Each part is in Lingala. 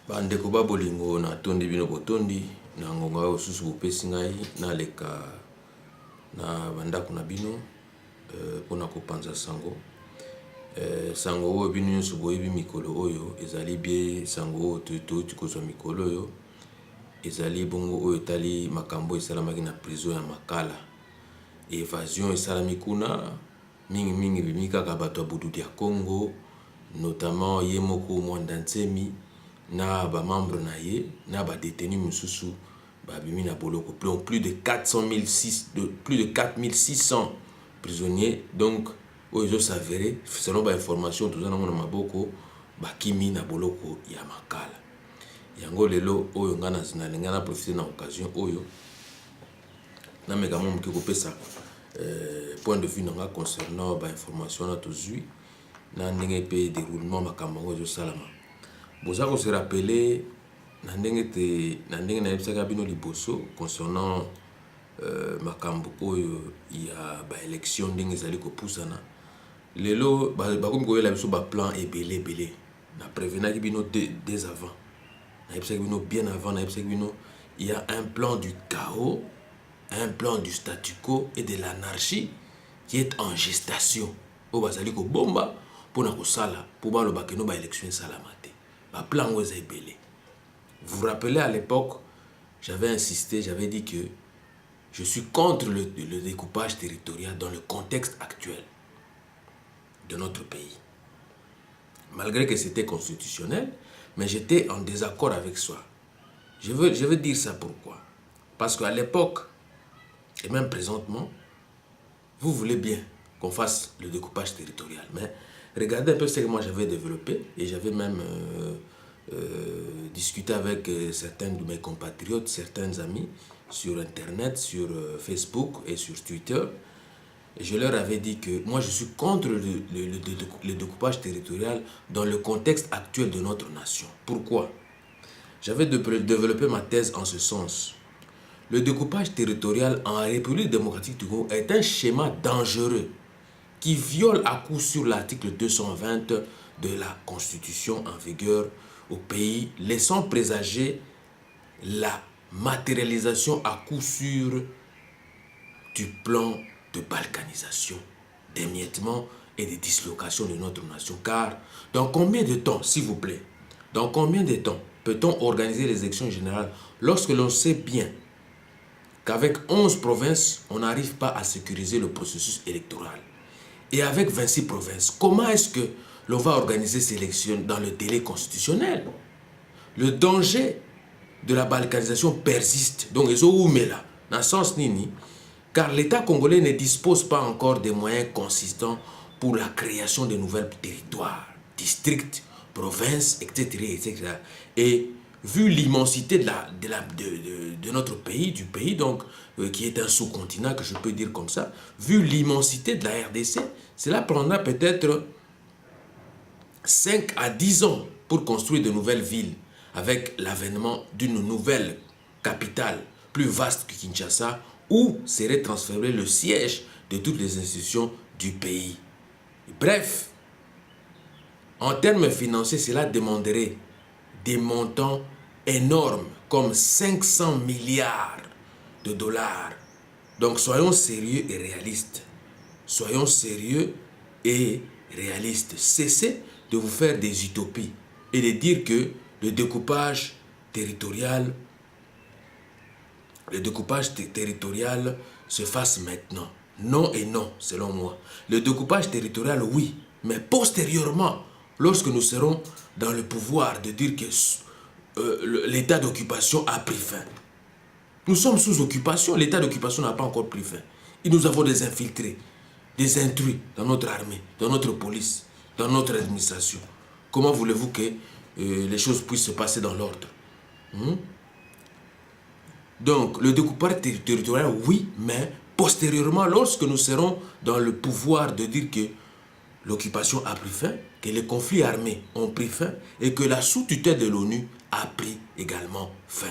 Bandeko ba bolingo na tondi bino botondi na ngonga oyo susu bopesi ngai naleka na bandako na bino mpona kopanza sango sango oyo bino nyonso boyebi mikolo oyo ezali bie sango oyo touti kozwa mikolo oyo ezali bongo oyo etali makambo esalamaki na prison ya Makala. Évasion esalami kuna mingi bimi kaka bato ya Bududi ya Congo, notamment ye moko Mwanda Ntsemi na ba membre na ye na ba détenu mususu ba bimi na boloko plus de 4600 prisonniers. Donc oyo s'avérer selon ba information tout ça na maboko ba kimi na boloko ya Makala. Yango lelo oyo ngana zinalinga na profiter na occasion oyo na mega momu ki kopesa point de vue nanga concernant ba information na tozui na ndenge pe déroulement makambo oyo salama. Boza ko se rappeler na ndenge na yebisaka bino liboso concernant makambo oyo ya ba élection ndenge ezali kopusana lelo bakomi koyela biso ba plan ebele na prévenaki bino dès avant. Bien avant, il y a un plan du chaos, un plan du statu quo et de l'anarchie qui est en gestation. Au basali ko bomba pour na kosala pour ba loba keno ba élection salamate. Ba plan oza ebele. Vous vous rappelez à l'époque, j'avais insisté, j'avais dit que je suis contre le découpage territorial dans le contexte actuel de notre pays. Malgré que c'était constitutionnel, mais j'étais en désaccord avec ça. Je veux dire ça pourquoi. Parce qu'à l'époque, et même présentement, vous voulez bien qu'on fasse le découpage territorial. Mais regardez un peu ce que moi j'avais développé, et j'avais même discuté avec certains de mes compatriotes, certains amis, sur Internet, sur Facebook et sur Twitter. Je leur avais dit que moi je suis contre le découpage territorial dans le contexte actuel de notre nation. Pourquoi? J'avais développé ma thèse en ce sens. Le découpage territorial en République démocratique du Congo est un schéma dangereux qui viole à coup sûr l'article 220 de la Constitution en vigueur au pays, laissant présager la matérialisation à coup sûr du plan de balkanisation, d'émiettement et de dislocation de notre nation. Car dans combien de temps, s'il vous plaît, dans combien de temps peut-on organiser les élections générales lorsque l'on sait bien qu'avec 11 provinces, on n'arrive pas à sécuriser le processus électoral? Et avec 26 provinces, comment est-ce que l'on va organiser ces élections dans le délai constitutionnel? Le danger de la balkanisation persiste. Donc, ils ont là, dans le sens nini, car l'État congolais ne dispose pas encore des moyens consistants pour la création de nouvelles territoires, districts, provinces, etc. Et vu l'immensité de notre pays, donc, qui est un sous-continent, que je peux dire comme ça, vu l'immensité de la RDC, cela prendra peut-être 5 à 10 ans pour construire de nouvelles villes, avec l'avènement d'une nouvelle capitale plus vaste que Kinshasa, où serait transféré le siège de toutes les institutions du pays. Bref, en termes financiers, cela demanderait des montants énormes, comme 500 milliards de dollars. Donc soyons sérieux et réalistes. Soyons sérieux et réalistes. Cessez de vous faire des utopies et de dire que le découpage territorial se fasse maintenant. Non et non, selon moi. Le découpage territorial, oui, mais postérieurement, lorsque nous serons dans le pouvoir de dire que l'état d'occupation a pris fin. Nous sommes sous occupation, l'état d'occupation n'a pas encore pris fin. Et nous avons des infiltrés, des intrus dans notre armée, dans notre police, dans notre administration. Comment voulez-vous que les choses puissent se passer dans l'ordre? Donc, le découpage territorial, oui, mais postérieurement, lorsque nous serons dans le pouvoir de dire que l'occupation a pris fin, que les conflits armés ont pris fin et que la sous-tutelle de l'ONU a pris également fin.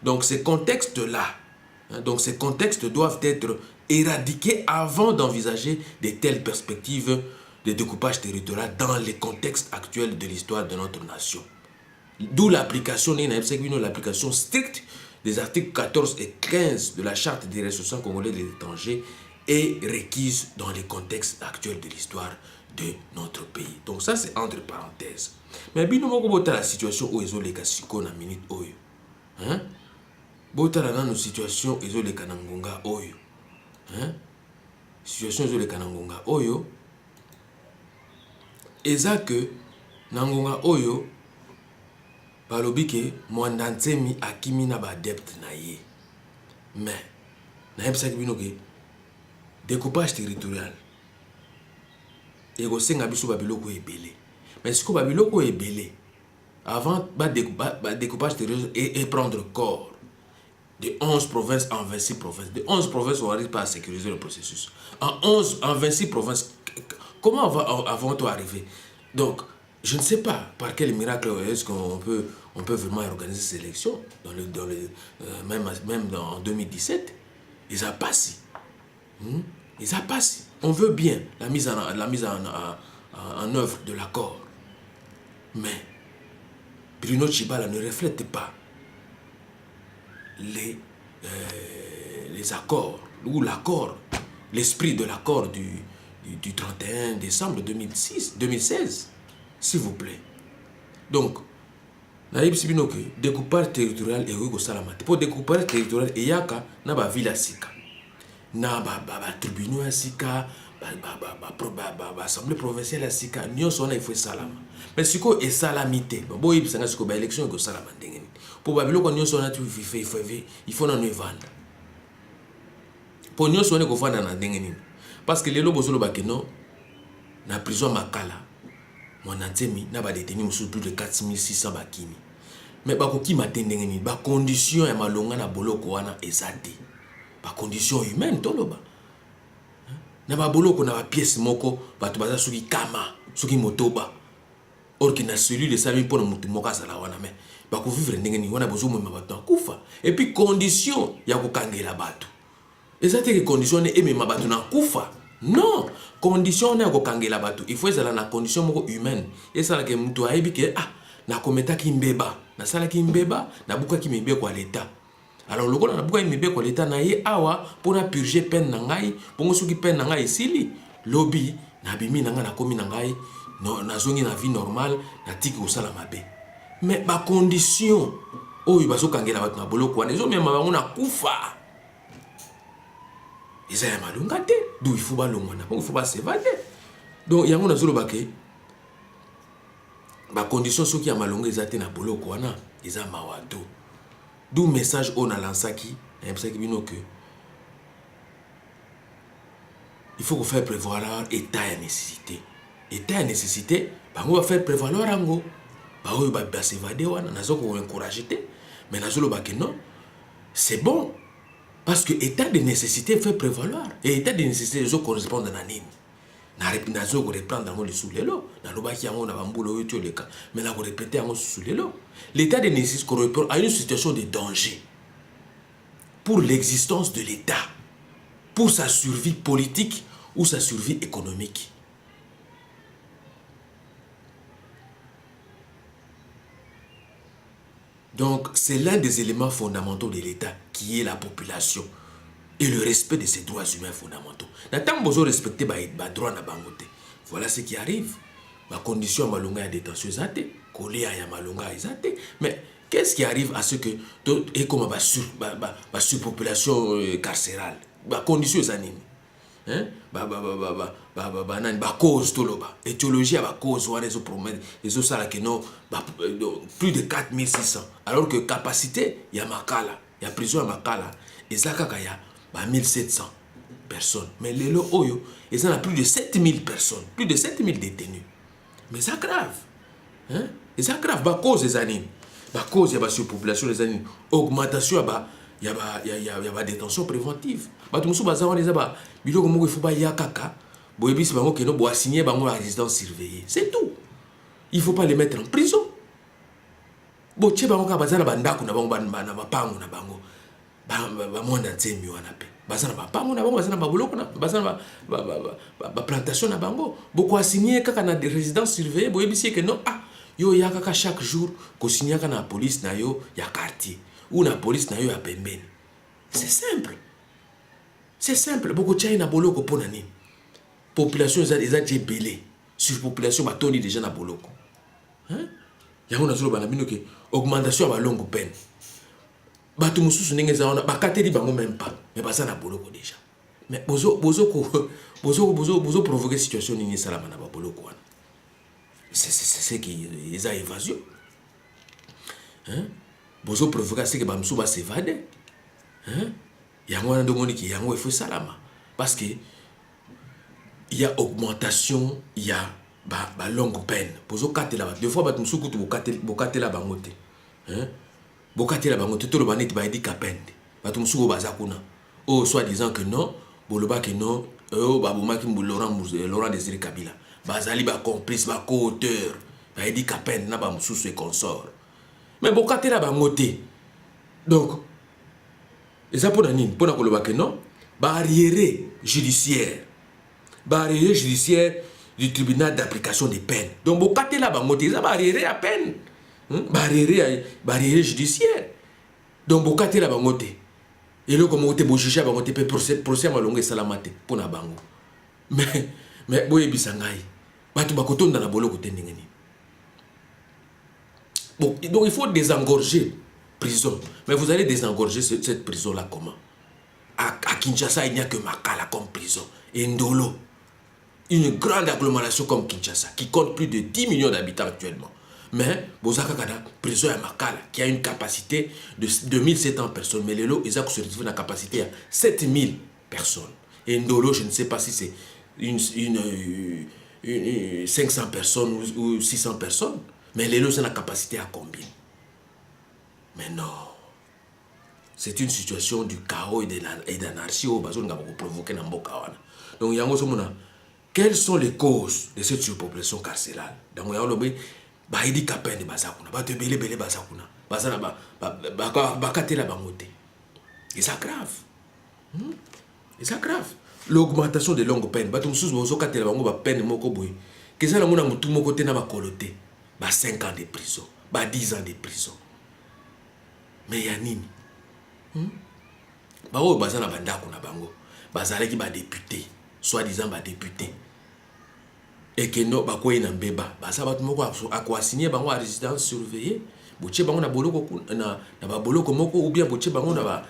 Donc, ces contextes-là, ces contextes doivent être éradiqués avant d'envisager de telles perspectives de découpage territorial dans les contextes actuels de l'histoire de notre nation. D'où l'application, l'application stricte des articles 14 et 15 de la Charte des ressortissants congolais de l'étranger est requise dans les contextes actuels de l'histoire de notre pays. Donc ça, c'est entre parenthèses. Mais bino moko bota la situation où ils ont les kasiko na minute oyo. Hein? Bota la nano situation ils ont les kanangonga oyo. Hein? Situation ils ont les kanangonga oyo. Eza que nangonga oyo balobi ke mwanda ntsemi akimi na ba adepte na ye. Mais na yebisaki bino ke découpage territorial ekosenga biso babiloko ebele. Mais siko babiloko ebele avant découpage territorial et prendre corps de 11 provinces en 26 provinces. De 11 provinces, on n'arrive pas à sécuriser le processus. En 26 provinces, comment avons-nous arrivé? Donc, je ne sais pas par quel miracle est-ce qu'on peut vraiment organiser ces élections, même en 2017. Ils ont passé. Ils ont passé. On veut bien la mise en œuvre de l'accord. Mais Bruno Tshibala ne reflète pas les accords, ou l'accord, l'esprit de l'accord du 31 décembre 2016, s'il vous plaît. Donc, naïb sibino que découpage territorial et Hugo Salamate. Pour découpage territorial, il y a na ville à Sika, na tribunal à Sika, assemblée provinciale à Sika, nous sommes il faut salama. Mais si quoi est salamité, bon il s'engage sur l'élection que salama d'engeni. Pour babilo quand nous sommes il faut nous vendre. Pour nous sommes qu'on vendre na d'engeni. Parce que les lobos le bakeno na prison Makala. Mon antemi n'a pas détenu sur plus de 4600 bakini. Mais bakoki matendengeni ba condition ya malonga na boloko wana ezate. Ba condition humaine toloba. Na ba boloko na ba pièce moko bato baza suki kama, suki motoba. Or ki na cellule sami pour mutu moka sala wana mais bako vivre ndengeni wana bozo mo bato akufa. Et puis condition ya ko kangela bato. Ezate ke condition e me bato na kufa. Non, condition na ko kangela bato. Il faut ezala na condition moko humaine. Et ça la ke mutu ayebi ke na kometa ki mbeba, na sala ki mbeba, na buka ki mbebe kwa l'état. Alors le na buka ki mbebe kwa l'état na ye awa pour na purger peine na ngai, bongo soki peine na ngai esili, lobby na bimi na ngai na komi na ngai, na zongi na vie normale, na tiki ko sala mabe. Mais ba condition oyo bazo kangela bato na boloko wana ezo mema bango na kufa. Ils ont malunga te, d'où il faut balonga na, il faut pas s'évader. Donc yango na zolo bake ba condition ceux qui a malonga ezate na boloko wana eza mawato. D'où message on a lancé qui bino que il faut faire prévaloir état et nécessité. État et nécessité, bango va faire prévaloir ango. Ba oyo ba s'évader wana nazo ko encourager te, mais nazo lo bake non. C'est bon. Parce que état de nécessité fait prévaloir. Et état de nécessité, les autres correspondent à Nini. Na zo ko reprendre dans le sous les lots. Na lo ba ki yango na bambulo yo le cas. Mais la ko répéter yango sous les lots. L'état de nécessité correspond à une situation de danger pour l'existence de l'État, pour sa survie politique ou sa survie économique. Donc, c'est l'un des éléments fondamentaux de l'État qui est la population et le respect de ses droits humains fondamentaux. N'attends pas respecter les droits na bangote. Voilà ce qui arrive. La condition malonga ya détention ezate, collé à malonga ezate. Mais qu'est-ce qui arrive à ce que et comme la surpopulation carcérale, la condition ezanini. Hein? Cause toloba. Étiologie à cause ou les promesses, les autres ça que non, plus de 4600. Alors que capacité, il y a Makala, il y a prison à Makala, et ça il y a 1700 personnes. Mais les lots oyo, ils en a plus de 7000 personnes, plus de 7000 détenus. Mais ça grave. Hein? Et ça grave, bah cause des années. Bah cause il y a surpopulation des années, augmentation il y a détention préventive. Batumsu bazawa les aba biloko moko il faut pas ya kaka. Boyebisi bango que no bo signer bango la résidence surveillée. C'est tout. Il faut pas les mettre en prison. Bo tche bango ka bazana bandako na bango na mapango na bango. Ba mwana nzembi wana pe. Bazana mapango na bango bazana baboloko na bazana ba plantation na bango. Boko signer kaka na résidence surveillée boyebisi que non yo ya kaka chaque jour kosignaka na police na yo ya quartier ou na police na yo ya pembeni. C'est simple. C'est simple. Beaucoup de na boloko pona nini. Population eza djebele. Surpopulation batoni déjà na boloko. Hein? Yango na zolo bana bino ke augmentation ya ba longue peine. Batu mususu ndenge za ona bakateli bango même pas. Mais basa na boloko déjà. Mais bozo provoquer situation nini salama na ba boloko wana. C'est qui ils a évasion. Hein? Bozo provoquer c'est que ba musu ba s'évader. Hein? Yango na ndomoni ki yango il faut salama parce que il y a augmentation, il y a ba longue peine. Bozo katela ba deux fois ba musu kutu bokatela bangote. Hein? Bokatela bangote to lo baneti ba edi kapende. Ba musu go baza kuna. Oh soit disant que non, boloba que non, oh ba bomaki Laurent Désiré Kabila. Bazali ba complice ba co-auteur. Ba edi kapende na ba musu et consort. Mais bokatela bangote. Donc et ça pour nani pour nakoloba que non barrière judiciaire du tribunal d'application des peines. Donc bokatela bangote ça barrière à peine barrière judiciaire. Donc bokatela bangote et là comme ote bo juger bangote pe procès malongo salamate pour na bango. Mais boye bisangai batu bakotonda na boloko tendenge ni. Bon donc il faut désengorger prison. Mais vous allez désengorger cette prison-là comment? À Kinshasa, il n'y a que Makala comme prison. Et Ndolo, une grande agglomération comme Kinshasa, qui compte plus de 10 millions d'habitants actuellement. Mais, Bozaka Kada, prison à Makala, qui a une capacité de 2700 personnes. Mais Lelo, ils ont une capacité à 7000 personnes. Et Ndolo, je ne sais pas si c'est une 500 personnes ou 600 personnes. Mais Lelo, c'est la capacité à combien? Mais non, c'est une situation du chaos et d'anarchie au besoin de provoquer dans Mboka. Donc, quelles sont les causes de cette surpopulation carcérale? Donc, il y a un capin de Bazakuna, Batebele Bazakuna, Bazana Bakatela Bangote. Et ça grave. Et ça grave. L'augmentation de longues peines, Batum Sous Bozokatela Bango, peine Mokoboui, que ça, la tout mon côté n'a pas coloté, 5 ans de prison, 10 ans de prison. Mais il y a nini bao bazana bandako na bango bazalaki ba député soi-disant ba député et que no bakoyi na mbeba basa batu moko akwa signer bango à résidence surveillée boche bango na boloko na ba boloko moko ou bien boche bango na ba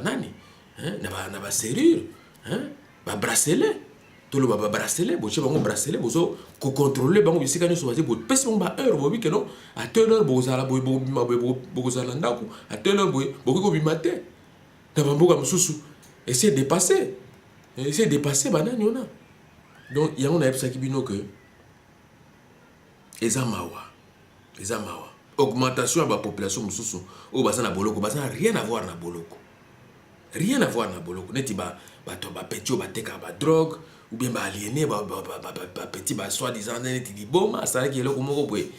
nani hein na ba serrure hein ba bracelet tout le baba bracelet boche bango bracelet bozo ko contrôler bango bisika nyo sobaze bo pesi bango ba heure bobi que non à telle heure bozala bozala ndako à telle heure boko bimate na bamboka mususu essayer de dépasser banani ona. Donc yango na epsa kibino que ezamawa augmentation de la population mususu o bazana boloko bazana rien à voir na boloko neti ba petit ba teka ba drogue ou bien ba aliéné ba petit ba soi-disant neti di boma ça qui est là comme boye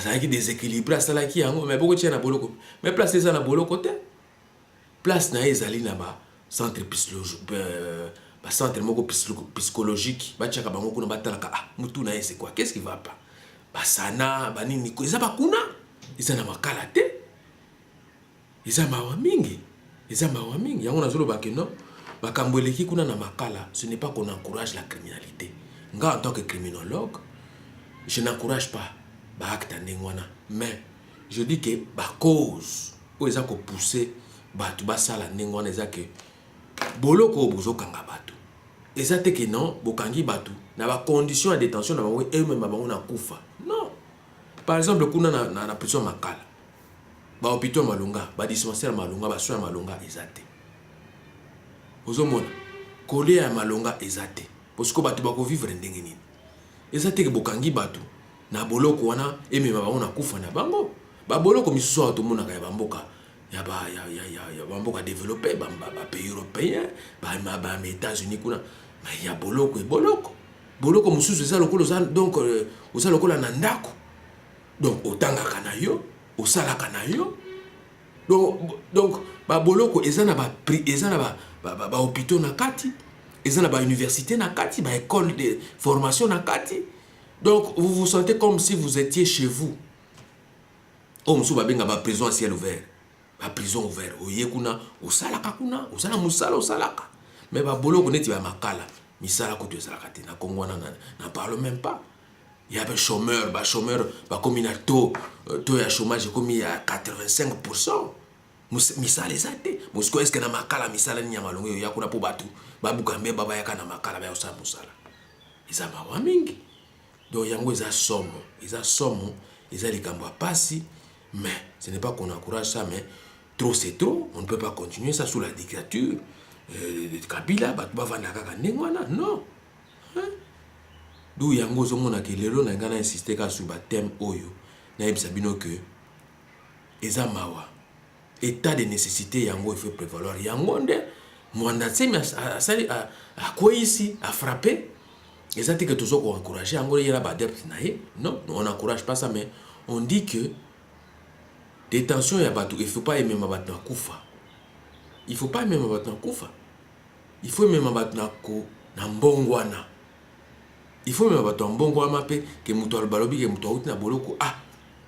ça qui déséquilibré ça qui yango mais beaucoup tient na boloko mais place ça na boloko te place na ezali na ba centre psychologique ba centre moko psychologique ba tchaka bango kuna batalaka mutu na c'est quoi qu'est-ce qui va pas basana banini ko eza bakuna eza na makala te eza mawa mingi yango nazolo ba que non bakambo eleki kuna na makala. Ce n'est pas qu'on encourage la criminalité. Nga en tant que criminologue je n'encourage pas ba acte ndengwana, mais je dis que ba cause o eza ko pousser batu basala ndengwana eza que boloko bozo kanga batu eza te que non bokangi batu na ba condition de détention na bango eux-mêmes bango na kufa. Non, par exemple kuna na prison makala ba hôpital malunga ba dispensaire malunga ba soins malunga ezate ozomona kole ya malunga ezate parce que batu bako vivre ndenge nini ezate ke bokangi batu na boloko wana emema bango na kufa na bango ba boloko misusu ato mona ka ya bamboka ya bamboka développé ba pays européen ba États-Unis kuna mais ya boloko mususu eza lokolo donc oza lokola na ndako donc otangaka na yo osalaka na yo donc ba boloko eza na ba hôpitaux na kati eza na ba université na kati ba école de formation na kati Donc, vous vous sentez comme si vous étiez chez vous. Oh, monsieur Babenga, ma prison à ciel ouvert. Ma prison ouverte. Oye kuna, osalaka kuna, osala musala osalaka. Mais ba bolo koneti ba makala. Misala ko salaka te na Congo na parle même pas. Il y a des chômeurs, comme il y a taux de chômage comme il y a 85%. Misala ezate. Musko est-ce que na makala misala ni yamalongo ya kuna po batu. Babukambe baba yaka na makala ba osala musala. Izama wa mingi. Donc yango eza somo, eza likambo pasi. Mais ce n'est pas qu'on encourage ça, mais trop c'est trop. On ne peut pas continuer ça sous la dictature de Kabila. Non. Hein? D'où yango zomona ke lelo na ngana insister ka sur thème oyo. Na yebisa bino que eza mawa. État de nécessité yango il faut prévaloir. Yango nde mwanda tsemi a quoi ici a frappé. Exactement que toujours qu'on encourage yango yela ba adepte na ye. Non, on n'encourage pas ça, mais on dit que détention ya bato, il faut pas aimer ma bato na kufa. Il faut pas aimer ma bato na kufa. Il faut aimer ma bato na ko na mbongwana. Il faut aimer ma bato na mbongwana pe que muto albalobi que muto outi na boloko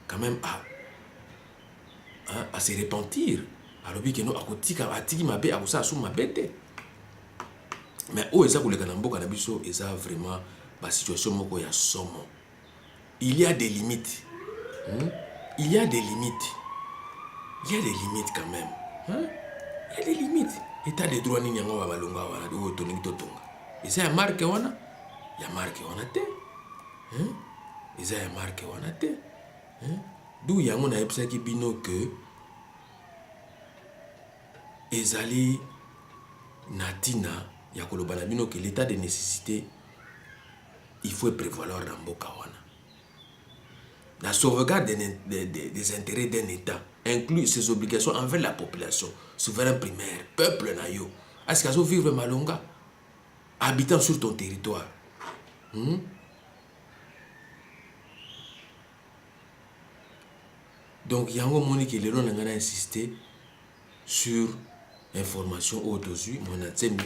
quand même à se repentir. Alobi que no akotika atiki mabe akosa asu mabete. Mais où est-ce que les Kanamboka na biso eza vraiment la situation moko ya somo. Il y a des limites. Il y a des limites. Il y a des limites quand même. Il y a des limites. État de droit ni nyango ba balonga wana do toningi totonga. Eza ya marque wana. Ya marque wana te. Eza ya marque wana te. D'où yango na yebisa ki bino que ezali natina ya koloba na bino que l'état de nécessité il faut prévaloir dans mboka wana. La sauvegarde des intérêts d'un État inclut ses obligations envers la population, souverain primaire, peuple nayo. Est-ce qu'ils vivre malonga, habitant sur ton territoire. Donc yango moni que les gens ont insisté sur information autosue, mon atsemi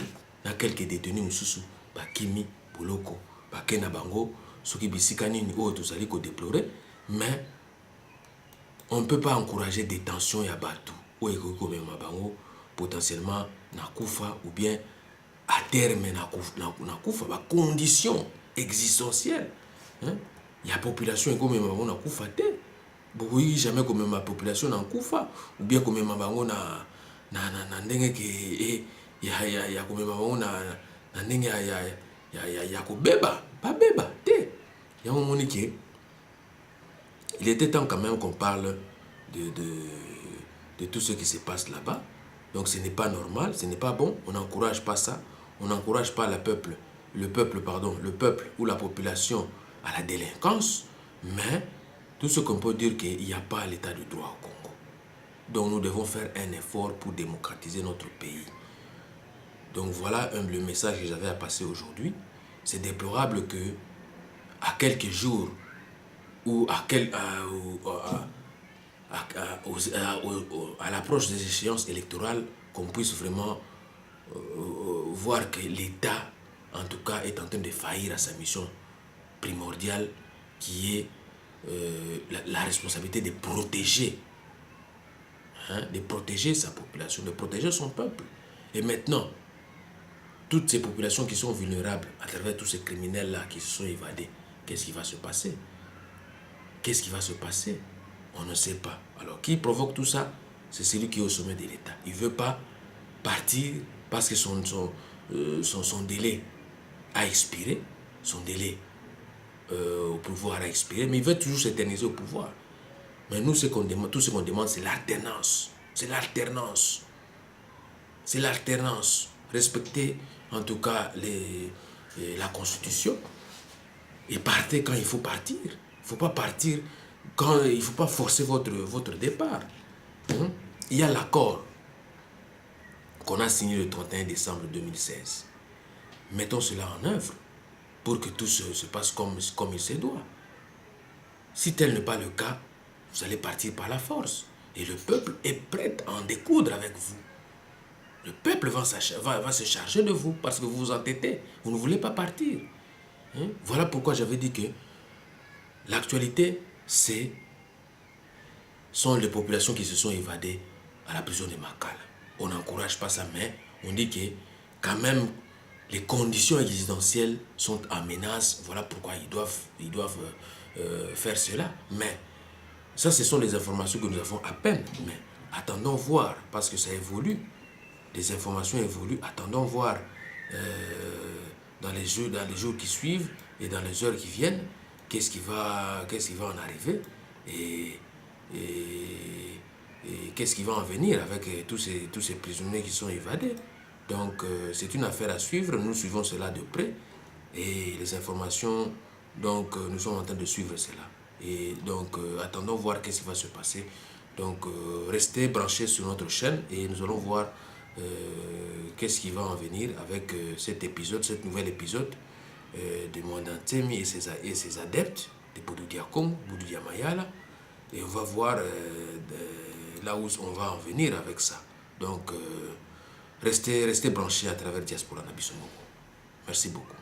na quelques détenus mususu bakimi boloko bakena bango soki bisika nini o tozali ko déplorer. Mais on ne peut pas encourager détention ya batu ou ekoki komema bango potentiellement na kufa ou bien à terme na kufa ba condition existentielle. Ya population ekomema bango na kufa te. Bokoki jamais komema population na kufa ou bien komema bango na ndenge ke ya komema bango na ndenge ya kobeba pas beba te. Ya monique. Il était temps quand même qu'on parle de tout ce qui se passe là-bas. Donc ce n'est pas normal, ce n'est pas bon. On n'encourage pas ça. On n'encourage pas le peuple ou la population à la délinquance. Mais tout ce qu'on peut dire qu'il n'y a pas l'état de droit au Congo. Donc nous devons faire un effort pour démocratiser notre pays. Donc voilà le message que j'avais à passer aujourd'hui. C'est déplorable que à quelques jours ou à l'approche des échéances électorales, qu'on puisse vraiment voir que l'État, en tout cas, est en train de faillir à sa mission primordiale, qui est la responsabilité de protéger sa population, de protéger son peuple. Et maintenant, toutes ces populations qui sont vulnérables à travers tous ces criminels-là qui se sont évadés, qu'est-ce qui va se passer? Qu'est-ce qui va se passer? On ne sait pas. Alors, qui provoque tout ça? C'est celui qui est au sommet de l'État. Il ne veut pas partir parce que son délai a expiré, son délai au pouvoir a expiré, mais il veut toujours s'éterniser au pouvoir. Mais nous, tout ce qu'on demande, c'est l'alternance. C'est l'alternance. C'est l'alternance. Respecter, en tout cas, la Constitution. Et partez quand il faut partir. Il ne faut pas partir quand il ne faut pas forcer votre départ. Il y a l'accord qu'on a signé le 31 décembre 2016. Mettons cela en œuvre pour que tout se passe comme il se doit. Si tel n'est pas le cas, vous allez partir par la force. Et le peuple est prêt à en découdre avec vous. Le peuple va se charger de vous parce que vous vous entêtez. Vous ne voulez pas partir. Voilà pourquoi j'avais dit que L'actualité, sont les populations qui se sont évadées à la prison de Makala. On n'encourage pas ça, mais on dit que quand même les conditions existentielles sont en menace. Voilà pourquoi ils doivent faire cela. Mais ça, ce sont des informations que nous avons à peine. Mais attendons voir, parce que ça évolue. Les informations évoluent. Attendons voir dans les jours qui suivent et dans les heures qui viennent, qu'est-ce qui va en arriver et qu'est-ce qui va en venir avec tous ces prisonniers qui sont évadés. Donc c'est une affaire à suivre, nous suivons cela de près et les informations, donc nous sommes en train de suivre cela. Et donc attendons voir qu'est-ce qui va se passer. Donc restez branchés sur notre chaîne et nous allons voir qu'est-ce qui va en venir avec cet nouvel épisode de Mwanda Ntemi et ses adeptes de Boudou Diakom, Boudou Diamayala. Et on va voir là où on va en venir avec ça. Donc, restez branchés à travers Diaspora Nabissomo. Merci beaucoup.